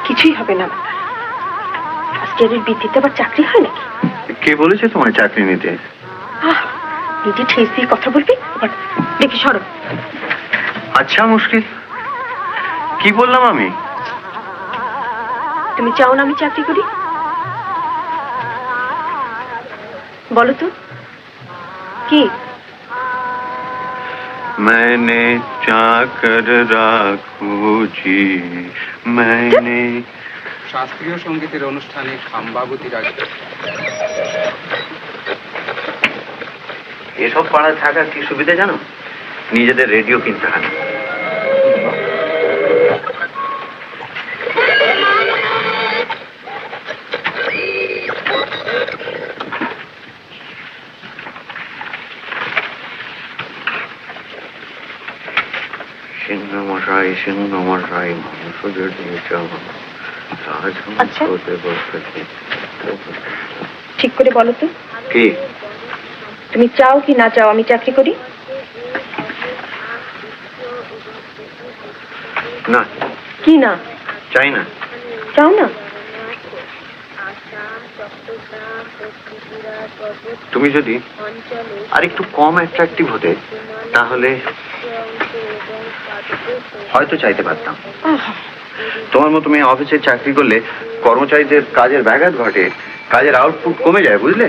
কিছুই হবে না। আজকের ভিত্তিতে আবার চাকরি হয় নাকি? কে বলেছে তোমার চাকরি নিতে? নিজে ঠেস দিয়ে কথা বলবি, দেখি সরো। আচ্ছা মুশকিল, কি বললাম আমি? তুমি চাও না আমি চাকরি করি? বলো তো কি? मैंने चाकर राखू जी, मैंने। শাস্ত্রীয় সঙ্গীতের অনুষ্ঠানে খাম্বাবতী রাগ। এসব পাড়ায় থাকার কি সুবিধা জানো? নিজেদের রেডিও কিনতে হয় না। সিংহমশাই সিংহমশাই মাংস দিয়ে যাওয়া। আচ্ছা ঠিক করে বলো তো কি তুমি চাও কি না চাও আমি চাকরি করি? না। কি না? চাই না। চাও না? তুমি যদি আর একটু কম অ্যাট্রাকটিভ হতে তাহলে হয়তো চাইতে পারতাম। তোমার মতো মেয়ে অফিসে চাকরি করলে কর্মচারীদের কাজের ব্যাঘাত ঘটে, কাজের আউটপুট কমে যায়, বুঝলে?